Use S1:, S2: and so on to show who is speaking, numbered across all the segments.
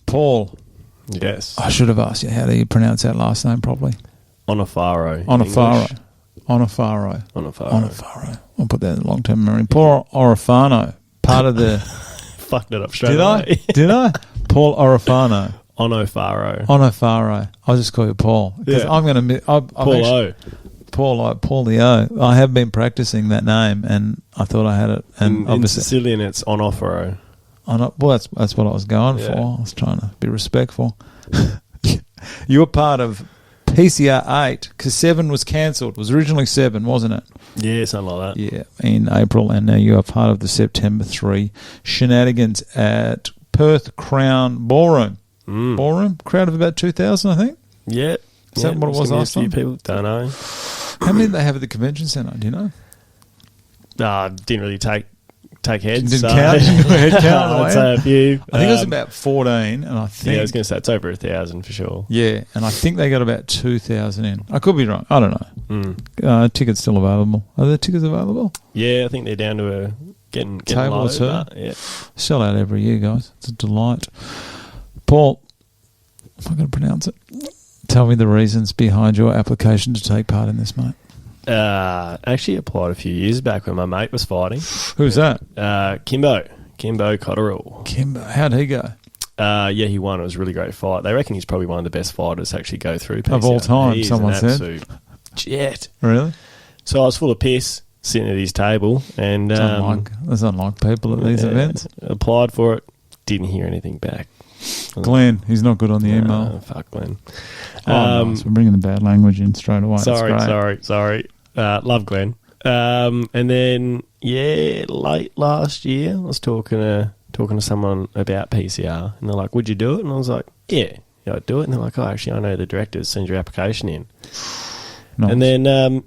S1: Paul.
S2: Yes.
S1: I should have asked you, how do you pronounce that last name properly?
S2: Onofaro.
S1: Onofaro. I'll put that in long-term memory. Paul Orofano, part of the...
S2: Fucked it up straight away.
S1: Did I? Paul Orofano.
S2: Onofaro.
S1: I'll just call you Paul. Because I'm going to... Paul the O. I have been practicing that name, and I thought I had it. And
S2: in Sicilian, it's Onofaro.
S1: Well, that's what I was going for. I was trying to be respectful. You were part of PCR 8 because 7 was cancelled. It was originally 7, wasn't it?
S2: Yeah, something like that.
S1: Yeah, in April, and now you are part of the September 3 shenanigans at Perth Crown Ballroom. Ballroom? Crowd of about 2,000, I think?
S2: Yeah.
S1: Is that what it was last time?
S2: A few people, don't know.
S1: How many did they have at the convention centre? Do you know?
S2: Didn't really take heads.
S1: Didn't count? Head count?
S2: I'd say a few.
S1: I think it was about 14, and I think...
S2: Yeah, I was going to say it's over 1,000 for sure.
S1: Yeah, and I think they got about 2,000 in. I could be wrong. I don't know. Tickets still available. Are there tickets available?
S2: Yeah, I think they're down to a getting
S1: table
S2: low,
S1: or two.
S2: Yeah.
S1: Sell out every year, guys. It's a delight. Paul, am I going to pronounce it? Tell me the reasons behind your application to take part in this, mate.
S2: Actually applied a few years back when my mate was fighting.
S1: Who's that?
S2: Kimbo Cotterill.
S1: Kimbo, how'd he go?
S2: Yeah, he won. It was a really great fight. They reckon he's probably one of the best fighters to actually go through PCR.
S1: Of all time,
S2: He's
S1: someone
S2: an
S1: said.
S2: Absolute jet.
S1: Really?
S2: So I was full of piss sitting at his table, and
S1: there's unlike people at these events.
S2: Applied for it, didn't hear anything back.
S1: Glenn, he's not good on the email.
S2: Fuck Glenn.
S1: Nice. We're bringing the bad language in straight away.
S2: Sorry. Love Glenn. And then late last year, I was talking to someone about PCR, and they're like, "Would you do it?" And I was like, "Yeah, I'd do it." And they're like, "Oh, actually, I know the directors. Send your application in." Nice. And then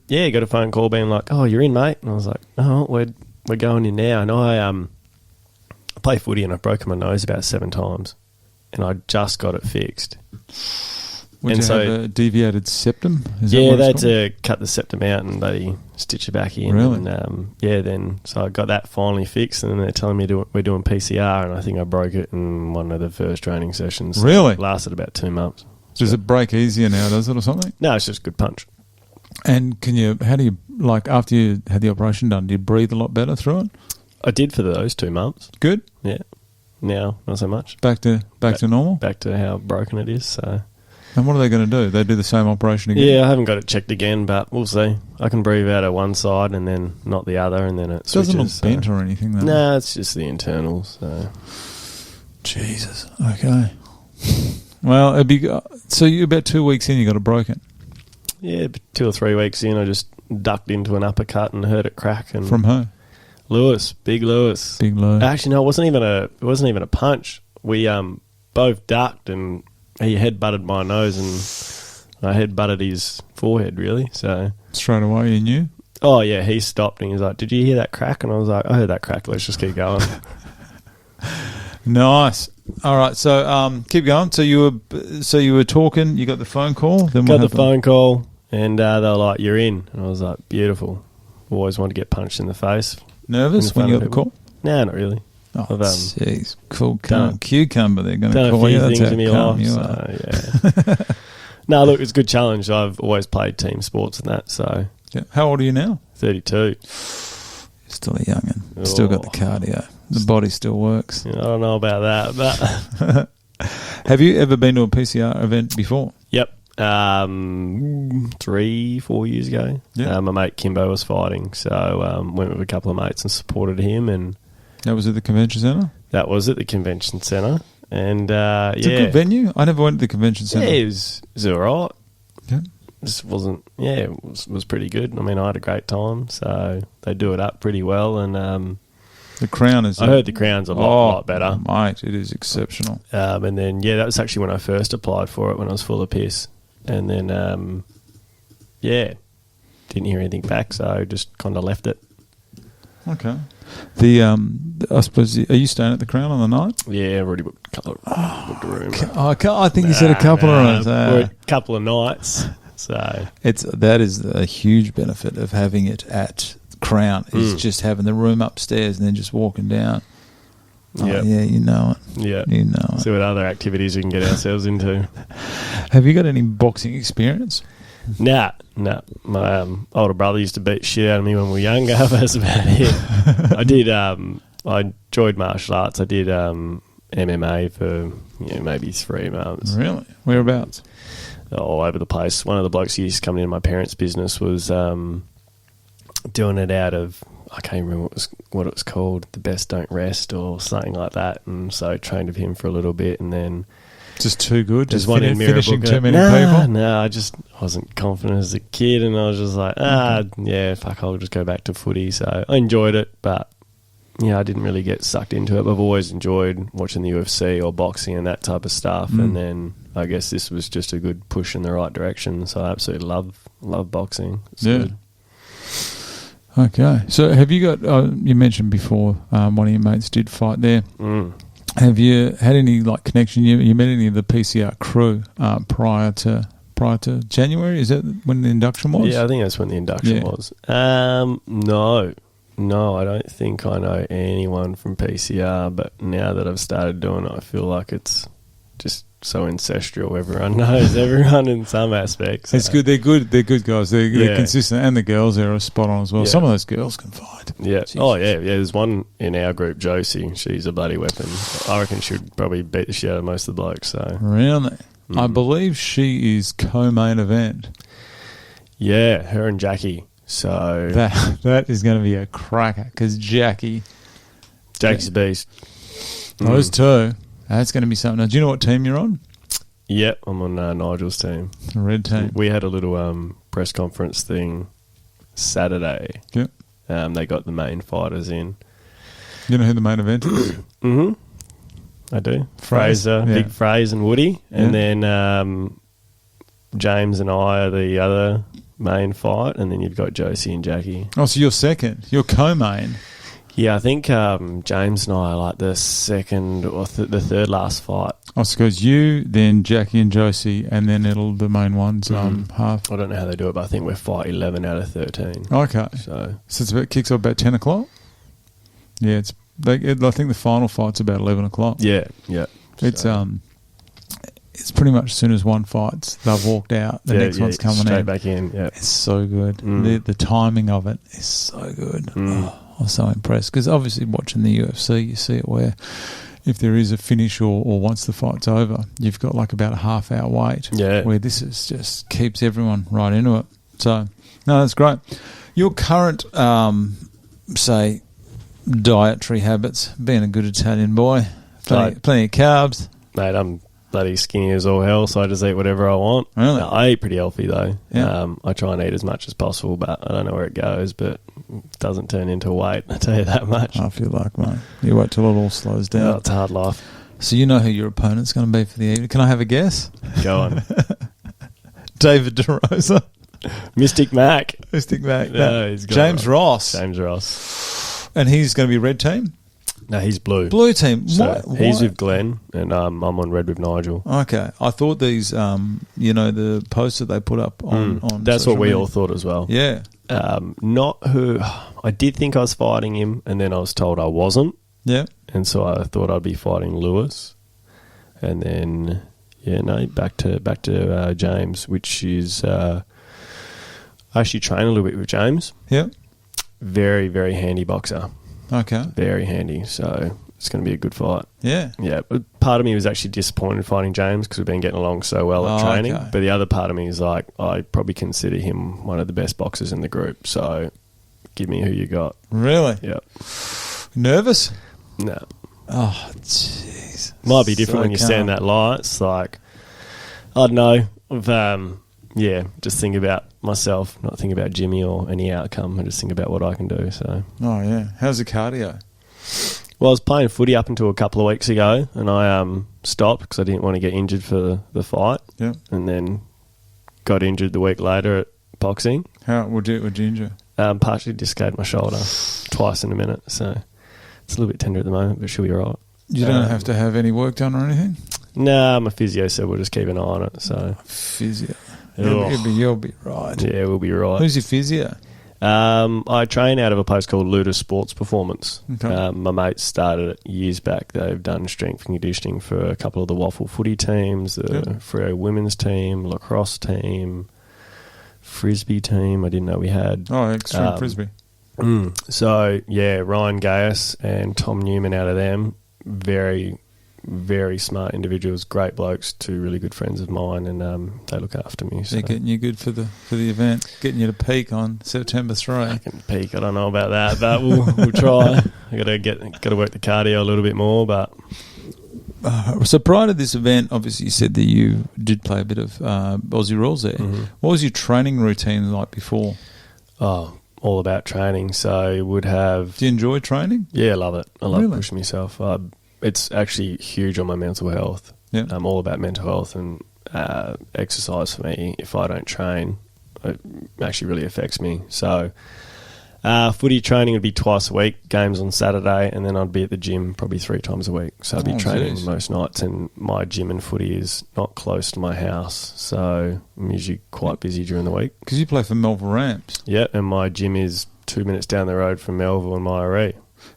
S2: got a phone call being like, "Oh, you're in, mate." And I was like, "Oh, we're going in now." And I play footy and I've broken my nose about 7 times, and I just got it fixed.
S1: Would you have a deviated septum?
S2: They had to cut the septum out and they stitch it back in.
S1: Really?
S2: And, so I got that finally fixed, and then they're telling me we're doing PCR, and I think I broke it in one of the first training sessions.
S1: Really?
S2: It lasted about 2 months.
S1: Does it break easier now, does it, or something?
S2: No, it's just a good punch.
S1: And how do you, after you had the operation done, do you breathe a lot better through it?
S2: I did for those 2 months.
S1: Good?
S2: Yeah. Now, not so much.
S1: Back to normal?
S2: Back to how broken it is, so...
S1: And what are they going to do? They do the same operation again?
S2: Yeah, I haven't got it checked again, but we'll see. I can breathe out of one side and then not the other, and then it switches.
S1: Doesn't look bent or anything, though.
S2: No, it's just the internals. So.
S1: Jesus. Okay. Well, it'd be... So you're about 2 weeks in, you got it broken?
S2: Yeah, 2 or 3 weeks in, I just ducked into an uppercut and heard it crack. And
S1: from who?
S2: Lewis, Big Lewis.
S1: Big Lewis.
S2: Actually, no, it wasn't even a punch. We both ducked, and he headbutted my nose, and I headbutted his forehead, really. So
S1: straight away, you knew?
S2: Oh, yeah, he stopped, and he was like, "Did you hear that crack?" And I was like, "I heard that crack, let's just keep going."
S1: Nice. All right, so keep going. So you were talking, you got the phone call? Then
S2: got the phone call, and they were like, "You're in." And I was like, "Beautiful." Always wanted to get punched in the face.
S1: Nervous when you got the call?
S2: No, not really.
S1: Oh, jeez. Cool cucumber they're going to call you.
S2: Done a few things in my life, so, yeah. No, look, it's a good challenge. I've always played team sports and that, so...
S1: Yeah. How old are you now?
S2: 32.
S1: Still a young'un. Still got the cardio. The body still works.
S2: Yeah, I don't know about that, but...
S1: Have you ever been to a PCR event before?
S2: Yep. 3-4 years ago.
S1: Yeah.
S2: My mate Kimbo was fighting, so went with a couple of mates and supported him, and...
S1: That was at the convention centre?
S2: That was at the convention centre. And,
S1: it's a good venue? I never went to the convention centre.
S2: Yeah, it was all right.
S1: Yeah.
S2: Just wasn't... Yeah, it was pretty good. I mean, I had a great time, so they do it up pretty well, and...
S1: the Crown is...
S2: I heard the Crown's a lot better.
S1: Mate, it is exceptional.
S2: And then, that was actually when I first applied for it, when I was full of piss. And then, didn't hear anything back, so just kind of left it.
S1: Okay. I suppose, are you staying at the Crown on the night?
S2: Yeah, I've already booked a room.
S1: I think you said a couple of rooms.
S2: A couple of nights. So
S1: that is a huge benefit of having it at Crown, is just having the room upstairs and then just walking down.
S2: Yeah.
S1: Yeah, you know it.
S2: Yeah.
S1: You know it.
S2: See what other activities we can get ourselves into.
S1: Have you got any boxing experience?
S2: Nah. My older brother used to beat shit out of me when we were younger. That's about it. I enjoyed martial arts. I did MMA for maybe 3 months.
S1: Really? Whereabouts?
S2: All over the place. One of the blokes who used to come into my parents' business was doing it out of, I can't remember what it was called, The Best Don't Rest or something like that. And so I trained with him for a little bit, and then
S1: just too good.
S2: Just one in
S1: finishing too many people.
S2: No, I just wasn't confident as a kid, and I was just like, yeah, fuck, I'll just go back to footy. So I enjoyed it, but I didn't really get sucked into it. I've always enjoyed watching the UFC or boxing and that type of stuff, and then I guess this was just a good push in the right direction. So I absolutely love boxing. It's good.
S1: Okay, so have you got? You mentioned before one of your mates did fight there. Have you had any connection? You met any of the PCR crew prior to January? Is that when the induction was?
S2: Yeah, I think that's when the induction was. No, I don't think I know anyone from PCR. But now that I've started doing it, I feel like it's just so ancestral. Everyone knows everyone in some aspects.
S1: It's good. They're good. They're good guys. They're consistent, and the girls there are spot on as well.
S2: Yeah.
S1: Some of those girls can fight.
S2: Yeah.
S1: Jesus.
S2: Oh yeah. There's one in our group, Josie. She's a bloody weapon. I reckon she'd probably beat the shit out of most of the blokes. So
S1: really, I believe she is co-main event.
S2: Yeah, her and Jackie. So
S1: that is going to be a cracker because Jackie's
S2: a beast.
S1: Those two. That's going to be something. Now, do you know what team you're on?
S2: Yep, I'm on Nigel's team.
S1: The red team.
S2: We had a little press conference thing Saturday.
S1: Yep.
S2: They got the main fighters in.
S1: You know who the main event is?
S2: Mm-hmm. I do. Fraser, Big Fraser and Woody. And then James and I are the other main fight. And then you've got Josie and Jackie.
S1: Oh, so you're second. You're co-main.
S2: Yeah, I think James and I are like the second or the third last fight.
S1: Oh, so it goes you, then Jackie and Josie, and then the main one's half.
S2: I don't know how they do it, but I think we're fight 11 out of 13.
S1: Okay.
S2: So
S1: it's kicks off about 10 o'clock? Yeah, I think the final fight's about 11 o'clock.
S2: Yeah.
S1: It's pretty much as soon as one fights, they've walked out. The next one's coming
S2: straight
S1: in.
S2: Back in. Yeah,
S1: it's so good. The timing of it is so good. I was so impressed because obviously watching the UFC, you see it where if there is a finish or once the fight's over, you've got about a half-hour wait.
S2: Yeah,
S1: where this is just keeps everyone right into it. So no, that's great. Your current say dietary habits, being a good Italian boy, plenty of carbs,
S2: mate. I'm bloody skinny as all hell, so I just eat whatever I want.
S1: Really?
S2: No, I eat pretty healthy though.
S1: Yeah.
S2: I try and eat as much as possible, but I don't know where it goes, but it doesn't turn into weight, I tell you that much.
S1: I feel like, mate, you wait till it all slows down.
S2: Oh, it's a hard life.
S1: So you know who your opponent's going to be for the evening. Can I have a guess?
S2: Go on.
S1: David DeRosa.
S2: Mystic Mac.
S1: No,
S2: he's got
S1: James Ross. And he's going to be red team?
S2: No, he's blue.
S1: Blue team.
S2: So he's with Glenn, and I'm on red with Nigel.
S1: Okay. I thought these, the posts that they put up on
S2: that's what we
S1: media.
S2: all thought as well.
S1: Yeah.
S2: Not who... I did think I was fighting him, and then I was told I wasn't.
S1: Yeah.
S2: And so I thought I'd be fighting Lewis. And then, back to James, which is... I actually train a little bit with James.
S1: Yeah.
S2: Very, very handy boxer.
S1: Okay.
S2: Very handy. So it's going to be a good fight.
S1: Yeah.
S2: Yeah. But part of me was actually disappointed fighting James because we've been getting along so well at training.
S1: Okay.
S2: But the other part of me is like, I probably consider him one of the best boxers in the group. So give me who you got.
S1: Really?
S2: Yep.
S1: Nervous?
S2: No.
S1: Oh, jeez.
S2: Might be different when you stand that light. It's like, I don't know. Just think about myself, not think about Jimmy or any outcome. I just think about what I can do. So.
S1: Oh, yeah. How's the cardio?
S2: Well, I was playing footy up until a couple of weeks ago, and I stopped because I didn't want to get injured for the fight.
S1: Yeah.
S2: And then got injured the week later at boxing.
S1: How would you injure?
S2: Partially dislocated my shoulder twice in a minute, so it's a little bit tender at the moment, but she'll be all right.
S1: You don't have to have any work done or anything?
S2: No, I'm a physio, so we'll just keep an eye on it. So
S1: physio.
S2: You'll
S1: be right.
S2: Yeah, we'll be right.
S1: Who's your physio?
S2: I train out of a place called Luda Sports Performance.
S1: Okay.
S2: My mates started it years back. They've done strength and conditioning for a couple of the waffle footy teams, the Freo women's team, lacrosse team, frisbee team. I didn't know we had.
S1: Oh, extreme frisbee.
S2: So, yeah, Ryan Gaius and Tom Newman out of them, very, very smart individuals, great blokes, two really good friends of mine, and they look after me. So.
S1: They're getting you good for the event, getting you to peak on September 3.
S2: I can peak. I don't know about that, but we'll try. I got to work the cardio a little bit more, but.
S1: So prior to this event, obviously you said that you did play a bit of Aussie rules there. Mm-hmm. What was your training routine like before?
S2: Oh, all about training. So would have.
S1: Do you enjoy training?
S2: Yeah, I love it. I love pushing myself. It's actually huge on my mental health.
S1: Yeah.
S2: I'm all about mental health and exercise for me. If I don't train, it actually really affects me. So footy training would be twice a week, games on Saturday, and then I'd be at the gym probably 3 times a week. So I'd be training most nights, and my gym and footy is not close to my house, so I'm usually quite busy during the week.
S1: Because you play for Melville Ramps.
S2: Yeah, and my gym is 2 minutes down the road from Melville and Myaree.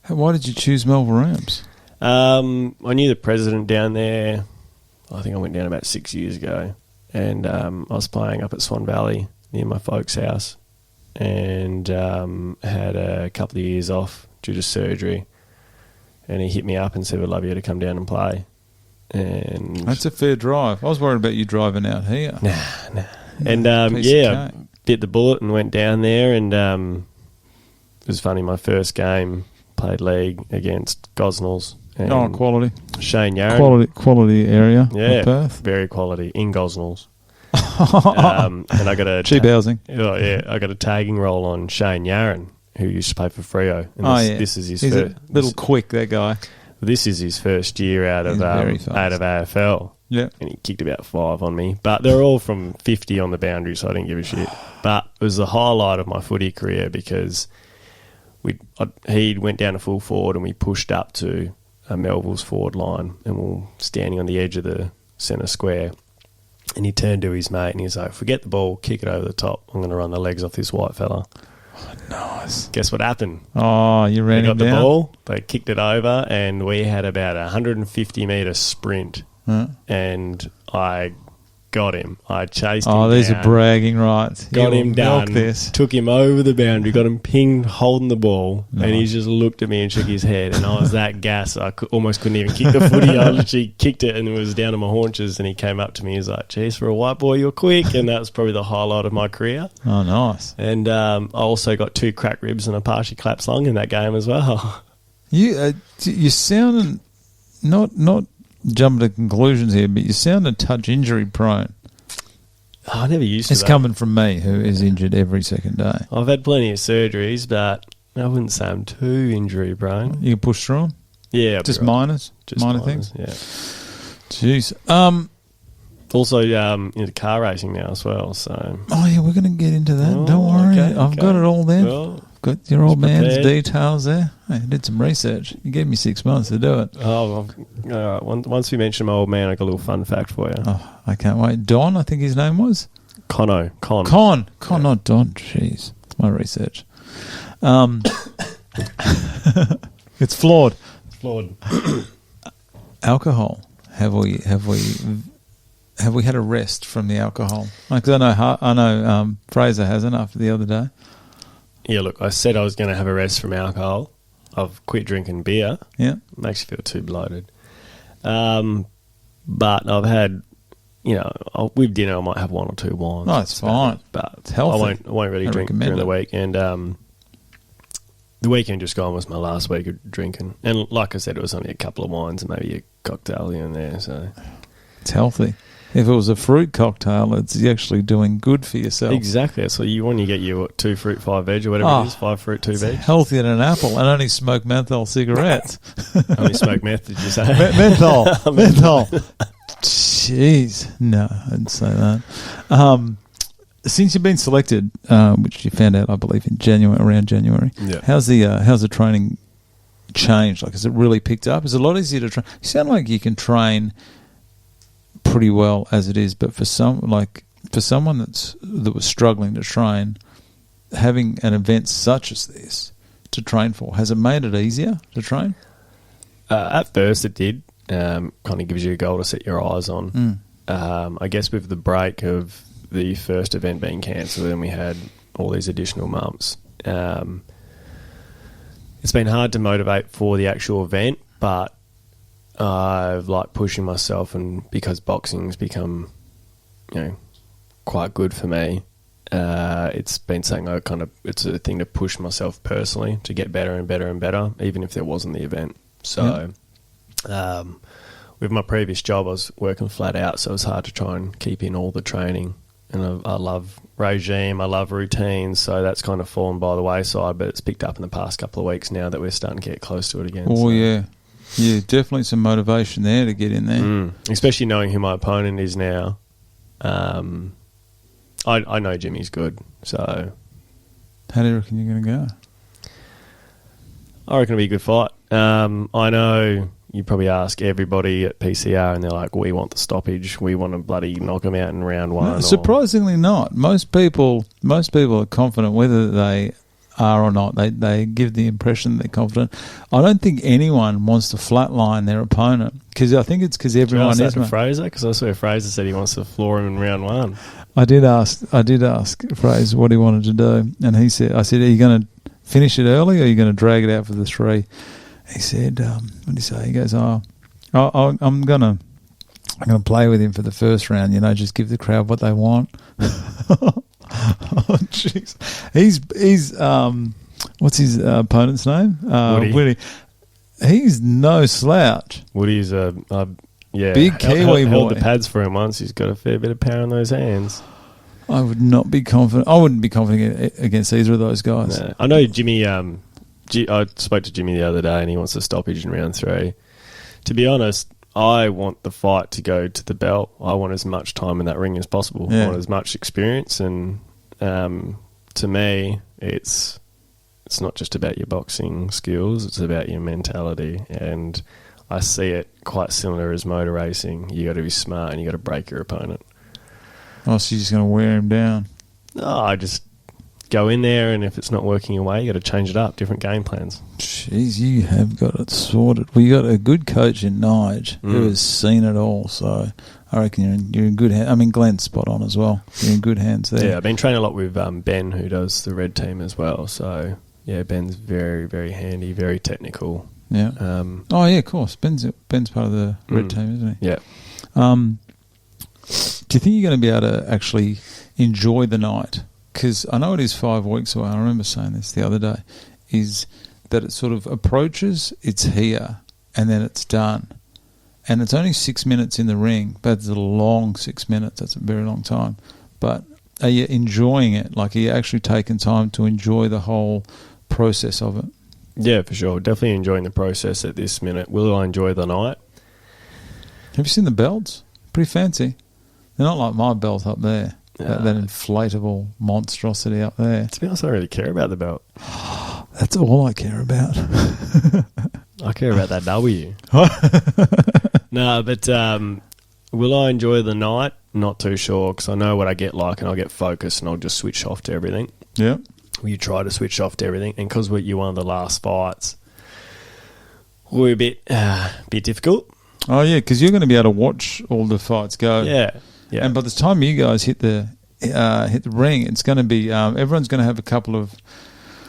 S1: Why did you choose Melville Ramps?
S2: I knew the president down there. I think I went down about 6 years ago, and I was playing up at Swan Valley near my folks' house, and had a couple of years off due to surgery, and he hit me up and said, "We'd love you to come down and play." And
S1: that's a fair drive. I was worried about you driving out here.
S2: Nah. And I bit the bullet and went down there, and it was funny. My first game played league against Gosnells.
S1: Quality.
S2: Shane Yarran.
S1: Quality area.
S2: Yeah,
S1: of Perth.
S2: Very quality in Gosnells. And I got a
S1: cheap housing.
S2: Oh yeah, I got a tagging role on Shane Yarran, who used to play for Freo. And this is his
S1: He's
S2: first.
S1: A little quick, that guy.
S2: This is his first year out of AFL.
S1: Yeah,
S2: and he kicked about 5 on me, but they're all from 50 on the boundary, so I didn't give a shit. But it was the highlight of my footy career because he went down to full forward and we pushed up to Melville's forward line, and we were standing on the edge of the centre square, and he turned to his mate and he was like, "Forget the ball, kick it over the top. I'm going to run the legs off this white fella."
S1: Oh, nice.
S2: Guess what happened?
S1: Oh, you ran him down?
S2: They got the ball, they kicked it over, and we had about a 150-metre sprint, and I got him. I chased him down.
S1: Oh, these are bragging rights.
S2: Got him done. Took him over the boundary. Got him pinged, holding the ball. Nice. And he just looked at me and shook his head. And I was that gassed. I almost couldn't even kick the footy. I literally kicked it and it was down to my haunches. And he came up to me. He's like, "Geez, for a white boy, you're quick." And that was probably the highlight of my career.
S1: Oh, nice.
S2: And I also got 2 crack ribs and a partially collapsed lung in that game as well.
S1: You sound not jumping to conclusions here, but you sound a touch injury prone.
S2: Oh, I never used to.
S1: It's coming from me, who is injured every second day.
S2: I've had plenty of surgeries, but I wouldn't say I'm too injury prone.
S1: You can push through them?
S2: Yeah.
S1: Just minors?
S2: Just
S1: minor
S2: things?
S1: Yeah. Jeez.
S2: Also, into car racing now as well. So.
S1: Oh, yeah, we're going to get into that. Don't worry. I've got it all there.
S2: Well,
S1: got your old man's details there. I did some research. You gave me 6 months to do it.
S2: Oh, all right. Once we mention my old man, I got a little fun fact for you.
S1: Oh, I can't wait. Don, I think his name was?
S2: Con,
S1: yeah. Not Don. Jeez. It's my research. It's flawed. Alcohol. Have we had a rest from the alcohol? Because I know Fraser hasn't after the other day.
S2: Yeah, look, I said I was going to have a rest from alcohol. I've quit drinking beer.
S1: Yeah.
S2: Makes you feel too bloated. But I've had, with dinner I might have 1 or 2 wines.
S1: Oh, it's fine.
S2: But
S1: it's healthy.
S2: I won't really drink during the week. And the weekend just gone was my last week of drinking. And like I said, it was only a couple of wines and maybe a cocktail here and there. So
S1: it's healthy. If it was a fruit cocktail, it's actually doing good for yourself.
S2: Exactly. So you want to get you 2 fruit, 5 veg or whatever it is, 5 fruit, 2 veg.
S1: Healthier than an apple, and only smoke menthol cigarettes.
S2: Only smoke meth, did you say?
S1: Menthol. Jeez. No, I didn't say that. Since you've been selected, which you found out, I believe, around January, how's the training changed? Like, has it really picked up? Is it a lot easier to train? You sound like you can train pretty well as it is, but for someone that was struggling to train, having an event such as this to train for? Has it made it easier to train?
S2: At first it did. Kind of gives you a goal to set your eyes on. I guess with the break of the first event being cancelled and we had all these additional months, it's been hard to motivate for the actual event, but I've liked pushing myself, and because boxing's become, quite good for me, it's been something it's a thing to push myself personally to get better and better and better, even if there wasn't the event. So, with my previous job, I was working flat out, so it was hard to try and keep in all the training. And I love regime, I love routines, so that's kind of fallen by the wayside, but it's picked up in the past couple of weeks now that we're starting to get close to it again.
S1: Oh, so. Yeah, definitely some motivation there to get in there.
S2: Especially knowing who my opponent is now. I know Jimmy's good, so...
S1: How do you reckon you're going to go?
S2: I reckon it'll be a good fight. I know you probably ask everybody at PCR and they're like, we want the stoppage. We want to bloody knock them out in round one.
S1: No, surprisingly not. Most people are confident whether they are or not. They give the impression they're confident. I don't think anyone wants to flatline their opponent because I think it's because everyone is.
S2: Fraser, because I saw Fraser said he wants to floor him in round one.
S1: I did ask Fraser what he wanted to do, and I said, are you going to finish it early or are you going to drag it out for the 3? He said, what did he say? He goes, I'm gonna play with him for the first round, just give the crowd what they want. Oh, jeez. He's what's his opponent's name? Woody. He's no slouch.
S2: Woody's
S1: big Kiwi boy.
S2: Held the pads for him once. He's got a fair bit of power in those hands.
S1: I would not be confident. I wouldn't be confident against either of those guys.
S2: No. I know Jimmy. I spoke to Jimmy the other day, and he wants a stoppage in round 3. To be honest, I want the fight to go to the belt. I want as much time in that ring as possible. I want as much experience, and to me, it's not just about your boxing skills; it's about your mentality. And I see it quite similar as motor racing. You got to be smart, and you got to break your opponent.
S1: Oh, so you're just going to wear him down?
S2: No, I just go in there, and if it's not working your way, you got to change it up, different game plans.
S1: Jeez, you have got it sorted. Well, you got a good coach in Nige who has seen it all, so I reckon you're in good hands. I mean, Glenn's spot on as well. You're in good hands there.
S2: Yeah, I've been training a lot with Ben, who does the red team as well, so yeah, Ben's very, very handy, very technical.
S1: Yeah. Of course. Ben's part of the red team, isn't he?
S2: Yeah.
S1: Do you think you're going to be able to actually enjoy the night? Because I know it is 5 weeks away. I remember saying this the other day, is that it sort of approaches, it's here, and then it's done. And it's only 6 minutes in the ring, but it's a long 6 minutes. That's a very long time. But are you enjoying it? Like, are you actually taking time to enjoy the whole process of it?
S2: Yeah, for sure. Definitely enjoying the process at this minute. Will I enjoy the night?
S1: Have you seen the belts? Pretty fancy. They're not like my belt up there. That inflatable monstrosity up there.
S2: To be honest, I don't really care about the belt.
S1: That's all I care about.
S2: I care about that W. No, but will I enjoy the night? Not too sure, because I know what I get like, and I'll get focused, and I'll just switch off to everything.
S1: Yeah.
S2: You try to switch off to everything, and because you won the last fights, we're a bit difficult.
S1: Oh yeah, because you're going to be able to watch all the fights go.
S2: Yeah.
S1: And by the time you guys hit the ring, it's going to be everyone's going to have a couple of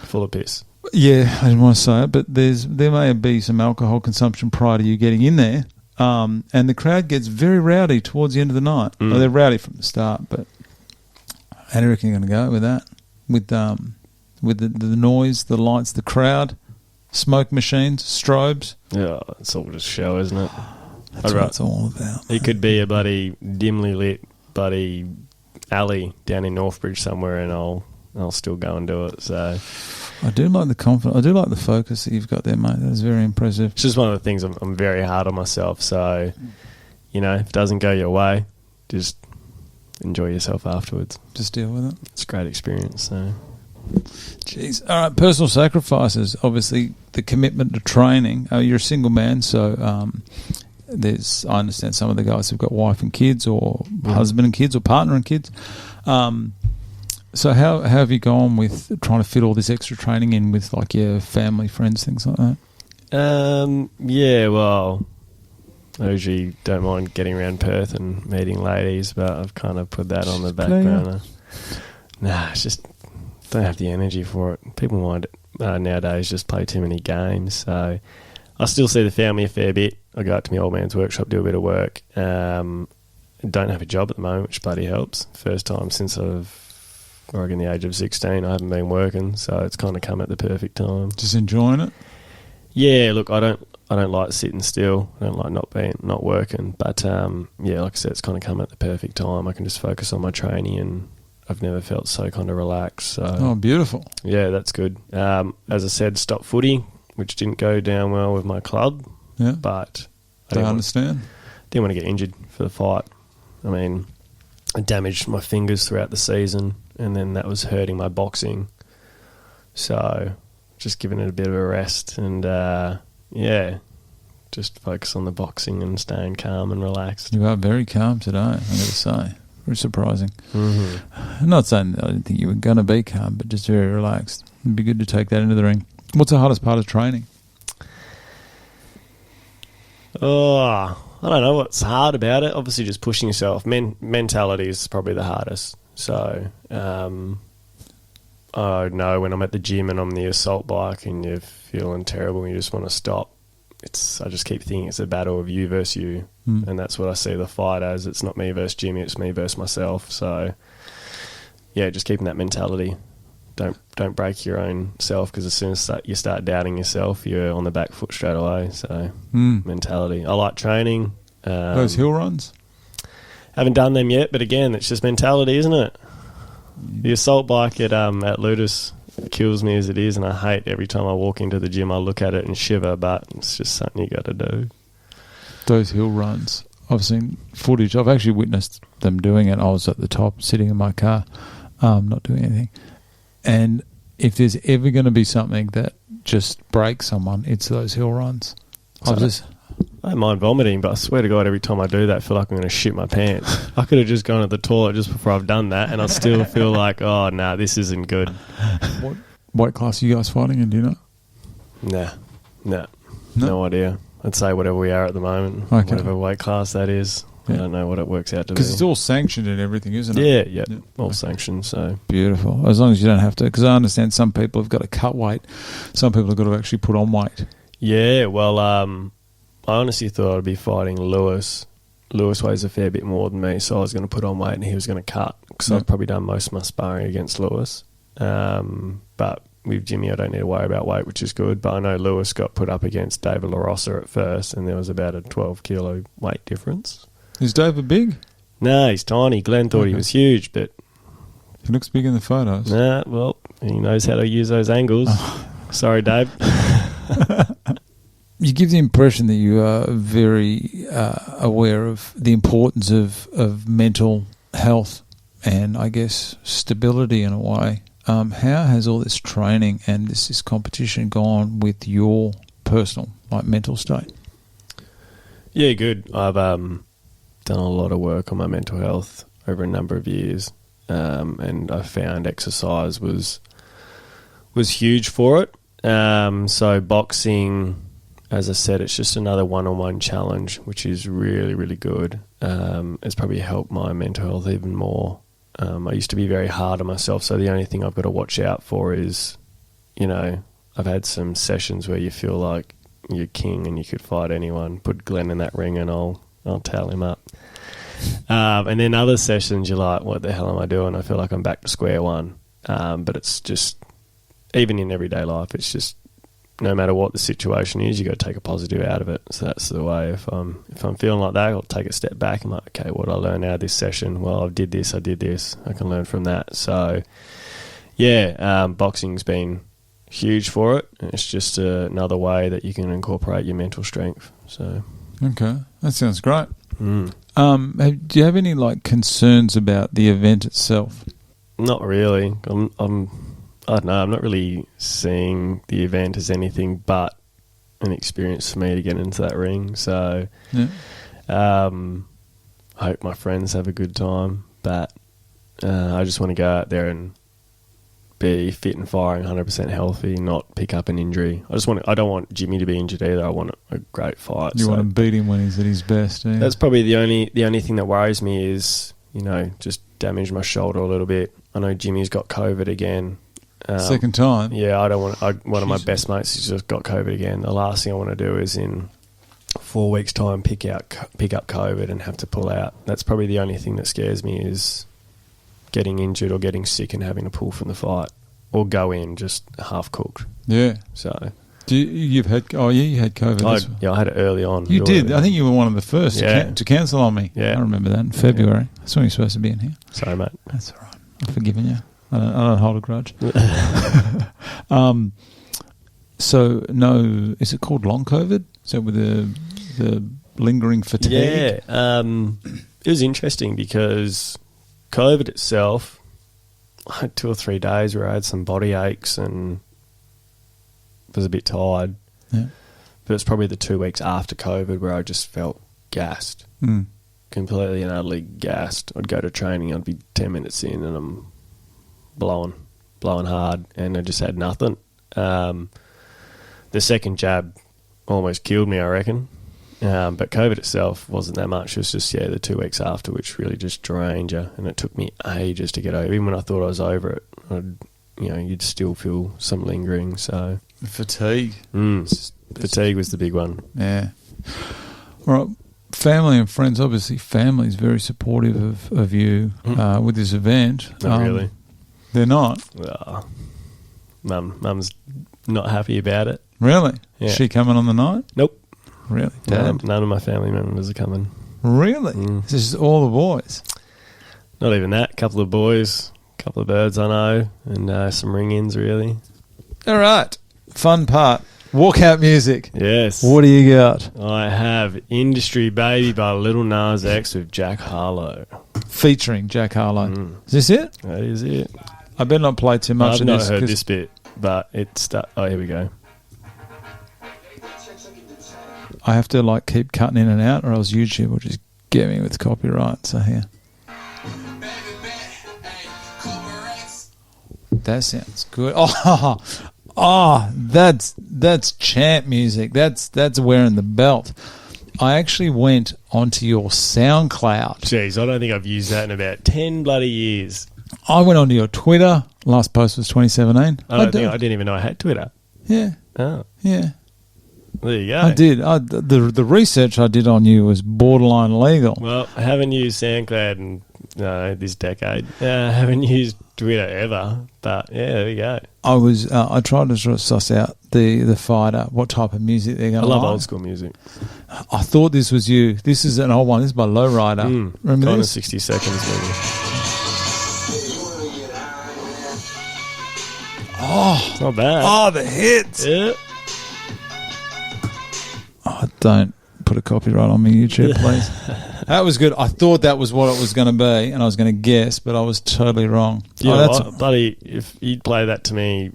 S2: full of piss.
S1: Yeah, I didn't want to say it, but there may be some alcohol consumption prior to you getting in there, and the crowd gets very rowdy towards the end of the night. Well, they're rowdy from the start, but how do you reckon you're going to go with that? With the noise, the lights, the crowd, smoke machines, strobes.
S2: Yeah, it's all just show, isn't it?
S1: That's what it's all about.
S2: It could be a bloody dimly lit bloody alley down in Northbridge somewhere, and I'll still go and do it. So
S1: I do like the confidence. I do like the focus that you've got there, mate. That is very impressive.
S2: It's just one of the things I'm very hard on myself. So, if it doesn't go your way, just enjoy yourself afterwards.
S1: Just deal with it.
S2: It's a great experience. So,
S1: jeez. All right, personal sacrifices. Obviously, the commitment to training. You're a single man, so I understand some of the guys have got wife and kids, or husband and kids, or partner and kids. So how have you gone with trying to fit all this extra training in with like your family, friends, things like that?
S2: Yeah, well, I usually don't mind getting around Perth and meeting ladies, but I've kind of put that on the back burner. Nah, it's just don't have the energy for it. People mind nowadays just play too many games. So I still see the family a fair bit. I go out to my old man's workshop, do a bit of work. Don't have a job at the moment, which bloody helps. First time since I've, I reckon, the age of 16, I haven't been working, so it's kind of come at the perfect time.
S1: Just enjoying it?
S2: Yeah, look, I don't like sitting still. I don't like not working. But yeah, like I said, it's kind of come at the perfect time. I can just focus on my training, and I've never felt so kind of relaxed. So
S1: oh, beautiful.
S2: Yeah, that's good. As I said, stopped footy, which didn't go down well with my club.
S1: Yeah,
S2: but
S1: I understand.
S2: Didn't want to get injured for the fight. I mean, I damaged my fingers throughout the season, and then that was hurting my boxing. So just giving it a bit of a rest, and yeah, just focus on the boxing and staying calm and relaxed.
S1: You are very calm today, I'm going to say. Very surprising.
S2: Mm-hmm.
S1: I'm not saying that I didn't think you were going to be calm, but just very relaxed. It'd be good to take that into the ring. What's the hardest part of training?
S2: Oh, I don't know what's hard about it. Obviously, just pushing yourself. Mentality is probably the hardest. So, I know when I'm at the gym and I'm on the assault bike and you're feeling terrible and you just want to stop. I just keep thinking it's a battle of you versus you, and that's what I see the fight as. It's not me versus Jimmy, it's me versus myself. So, yeah, just keeping that mentality. Don't break your own self, because as soon as you start doubting yourself, you're on the back foot straight away. So, mentality. I like training.
S1: Those hill runs?
S2: Haven't done them yet, but again, it's just mentality, isn't it? The assault bike at Ludus kills me as it is, and I hate every time I walk into the gym, I look at it and shiver, but it's just something you got to do.
S1: Those hill runs. I've seen footage. I've actually witnessed them doing it. I was at the top, sitting in my car, not doing anything. And if there's ever going to be something that just breaks someone, it's those hill runs. I
S2: don't mind vomiting, but I swear to God, every time I do that, I feel like I'm going to shit my pants. I could have just gone to the toilet just before I've done that, and I still feel like, oh, no, this isn't good.
S1: What weight class are you guys fighting in, do you know?
S2: No idea. I'd say whatever we are at the moment, whatever weight class that is. Yeah. I don't know what it works out to be.
S1: Because it's all sanctioned and everything, isn't it?
S2: Yeah. All sanctioned, so.
S1: Beautiful. As long as you don't have to, because I understand some people have got to cut weight. Some people have got to actually put on weight.
S2: Yeah, well, I honestly thought I'd be fighting Lewis. Lewis weighs a fair bit more than me, so I was going to put on weight and he was going to cut, because I've probably done most of my sparring against Lewis. But with Jimmy, I don't need to worry about weight, which is good. But I know Lewis got put up against David LaRossa at first, and there was about a 12-kilo weight difference.
S1: Is David big?
S2: No, he's tiny. Glenn thought he was huge, but...
S1: He looks big in the photos.
S2: Nah, well, he knows how to use those angles. Sorry, Dave.
S1: You give the impression that you are very aware of the importance of mental health and, I guess, stability in a way. How has all this training and this competition gone with your personal, mental state?
S2: Yeah, good. I've done a lot of work on my mental health over a number of years, and I found exercise was huge for it. So boxing, as I said, it's just another one-on-one challenge, which is really, really good. It's probably helped my mental health even more. I used to be very hard on myself, so the only thing I've got to watch out for is, I've had some sessions where you feel like you're king and you could fight anyone. Put Glenn in that ring and I'll towel him up. And then other sessions you're like, what the hell am I doing? I feel like I'm back to square one. But it's just, even in everyday life, it's just, no matter what the situation is, you got to take a positive out of it. So that's the way. If I'm feeling like that, I'll take a step back. I'm like, okay, what did I learn out of this session? Well, I did this. I can learn from that. So, yeah, boxing's been huge for it. It's just another way that you can incorporate your mental strength. So,
S1: okay, that sounds great. Do you have any concerns about the event itself?
S2: Not really. I don't know, I'm not really seeing the event as anything but an experience for me to get into that ring. So, I hope my friends have a good time, but I just want to go out there and be fit and firing, 100% healthy, not pick up an injury. I don't want Jimmy to be injured either. I want a great fight.
S1: You want to beat him when he's at his best, do you?
S2: That's probably the only thing that worries me is, just damage my shoulder a little bit. I know Jimmy's got COVID again.
S1: Second time?
S2: Yeah, I don't want. One of my best mates has just got COVID again. The last thing I want to do is in 4 weeks' time pick up COVID and have to pull out. That's probably the only thing that scares me is getting injured or getting sick and having to pull from the fight or go in just half cooked.
S1: Yeah.
S2: So
S1: you had COVID.
S2: I had it early on.
S1: You did. I think you were one of the first
S2: Yeah.
S1: to cancel on me.
S2: Yeah.
S1: I remember that in February. That's when you're supposed to be in here.
S2: Sorry, mate.
S1: That's all right. I've forgiven you. I don't hold a grudge. So no, is it called long COVID? So with the lingering fatigue?
S2: Yeah. It was interesting because COVID itself, I had 2 or 3 days where I had some body aches and was a bit tired.
S1: Yeah.
S2: But it's probably the 2 weeks after COVID where I just felt gassed.
S1: Mm.
S2: Completely and utterly gassed. I'd go to training, I'd be 10 minutes in and I'm blowing hard, and I just had nothing. The second jab almost killed me, I reckon. But COVID itself wasn't that much. It was just, the 2 weeks after, which really just drained you, and it took me ages to get over. Even when I thought I was over it, you'd still feel some lingering. So
S1: Fatigue.
S2: Fatigue was the big one.
S1: Yeah. All right. Family and friends, obviously family is very supportive of you with this event.
S2: Not really.
S1: They're not?
S2: Mum's not happy about it.
S1: Really?
S2: Yeah.
S1: Is she coming on the night?
S2: Nope.
S1: Really? Dad?
S2: None of my family members are coming.
S1: Really? This is all the boys?
S2: Not even that. A couple of boys, a couple of birds I know, and some ring-ins, really.
S1: All right. Fun part. Walkout music.
S2: Yes.
S1: What do you got?
S2: I have Industry Baby by Lil Nas X with Jack Harlow.
S1: Featuring Jack Harlow. Is this it?
S2: That is it.
S1: I better not play too much of this.
S2: I've not heard this bit, but it's... Oh, here we go.
S1: I have to keep cutting in and out, or else YouTube will just get me with copyright. So here. That sounds good. That's champ music. That's wearing the belt. I actually went onto your SoundCloud.
S2: Jeez, I don't think I've used that in about 10 bloody years.
S1: I went onto your Twitter. Last post was 2017.
S2: I didn't even know I had Twitter.
S1: Yeah.
S2: Oh.
S1: Yeah.
S2: There you go.
S1: I did. The research I did on you was borderline legal.
S2: Well, I haven't used SoundCloud in this decade. I haven't used Twitter ever. But yeah, there you go.
S1: I tried to sort of suss out the fighter, what type of music they're going to
S2: I love
S1: like.
S2: old school music.
S1: I thought this was you. This is an old one. This is by Lowrider. Remember
S2: kind
S1: this?
S2: of 60 seconds maybe.
S1: Oh,
S2: it's not bad.
S1: Oh, the hits.
S2: Yeah.
S1: Oh, don't put a copyright on me, YouTube, please. That was good. I thought that was what it was going to be, and I was going to guess, but I was totally wrong.
S2: Buddy, if you'd play that to me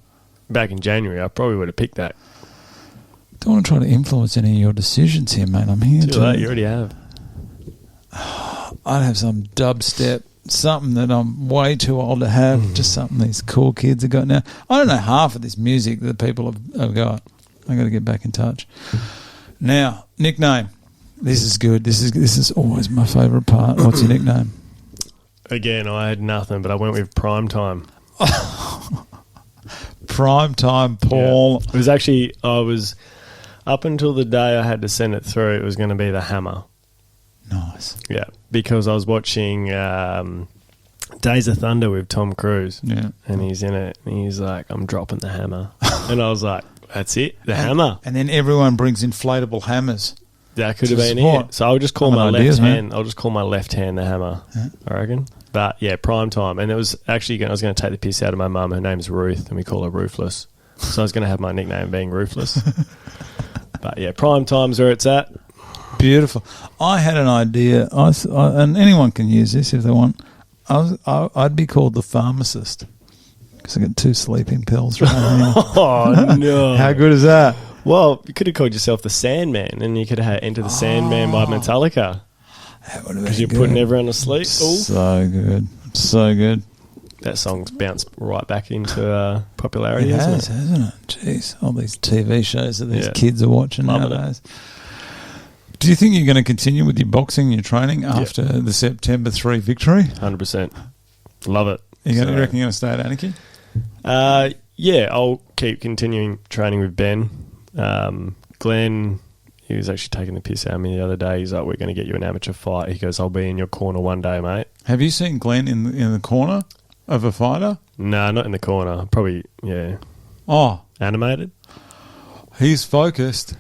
S2: back in January, I probably would have picked that.
S1: Don't want to try to influence any of your decisions here, mate. I'm here
S2: Too late, you already have.
S1: I'd have some dubstep, something that I'm way too old to have, just something these cool kids have got now. I don't know half of this music that people have got. I've got to get back in touch. Now, nickname. This is good. This is always my favourite part. What's your nickname?
S2: Again, I had nothing, but I went with Primetime.
S1: Primetime, Paul.
S2: Yeah. It was actually, I was, up until the day I had to send it through, it was going to be the Hammer.
S1: Nice.
S2: Yeah, because I was watching Days of Thunder with Tom Cruise.
S1: Yeah.
S2: And he's in it, and he's like, I'm dropping the hammer. And I was like, that's it, the hammer.
S1: And then everyone brings inflatable hammers.
S2: That could have been it. So I'll just call my left hand. I'll just call my left hand the hammer.
S1: Yeah.
S2: I reckon. But yeah, prime time. And it was actually I was going to take the piss out of my mum. Her name's Ruth, and we call her Ruthless. So I was going to have my nickname being Ruthless. But yeah, prime time's where it's at.
S1: Beautiful. I had an idea, and anyone can use this if they want. I'd be called the pharmacist because I got 2 sleeping pills right now.
S2: Oh no!
S1: How good is that?
S2: Well, you could have called yourself the Sandman, and you could have Enter the Sandman by Metallica.
S1: That would have been
S2: because you're
S1: good.
S2: putting everyone to sleep. Ooh.
S1: So good. So good.
S2: that song's bounced right back into popularity,
S1: It
S2: hasn't it?
S1: hasn't it? Jeez, all these TV shows that these
S2: Yeah.
S1: kids are watching
S2: Loving
S1: nowadays. Do you think you're going to continue with your boxing, your training after the September 3 victory?
S2: 100%. Love it.
S1: You reckon you're going to stay at Anarchy?
S2: Yeah, I'll keep continuing training with Ben. Glenn, he was actually taking the piss out of me the other day. He's like, we're going to get you an amateur fight. He goes, I'll be in your corner one day, mate.
S1: Have you seen Glenn in the corner of a fighter?
S2: No, not in the corner. Probably, yeah.
S1: Oh,
S2: Animated?
S1: he's focused.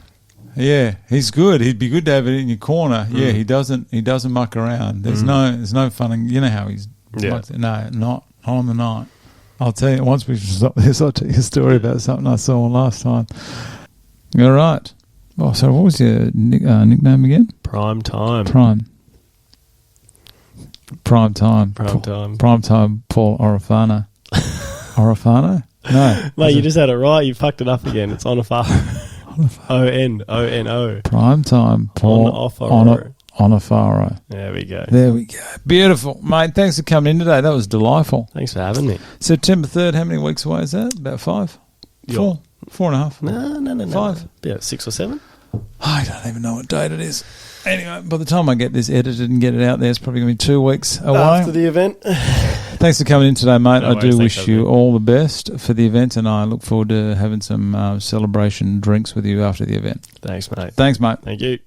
S1: Yeah, he's good. He'd be good to have it in your corner. Yeah, he doesn't muck around. There's no fun. You know how he's.
S2: Yeah.
S1: No, not on the night. I'll tell you, once we stop this, I'll tell you a story about something I saw last time. All right. Oh, so what was your nickname again?
S2: Prime time.
S1: Prime time.
S2: Prime time.
S1: Prime time, Paul Onofaro. Onofaro? No.
S2: Mate, you just had it right. You fucked it up again. It's Onofaro. O-N-O-N-O.
S1: Prime time, Paul Onofaro.
S2: There we go.
S1: There we go. Beautiful. Mate, thanks for coming in today. That was delightful.
S2: Thanks for having me.
S1: September 3rd, how many weeks away is that? About 5? 4? 4.5?
S2: No.
S1: 5?
S2: Yeah, 6 or 7.
S1: I don't even know what date it is. Anyway, by the time I get this edited and get it out there, it's probably going to be 2 weeks away.
S2: After the event.
S1: Thanks for coming in today, mate.
S2: No
S1: I do
S2: worries.
S1: wish
S2: Thanks,
S1: you
S2: mate.
S1: all the best for the event, and I look forward to having some celebration drinks with you after the event.
S2: Thanks, mate.
S1: Thanks, mate.
S2: Thank you.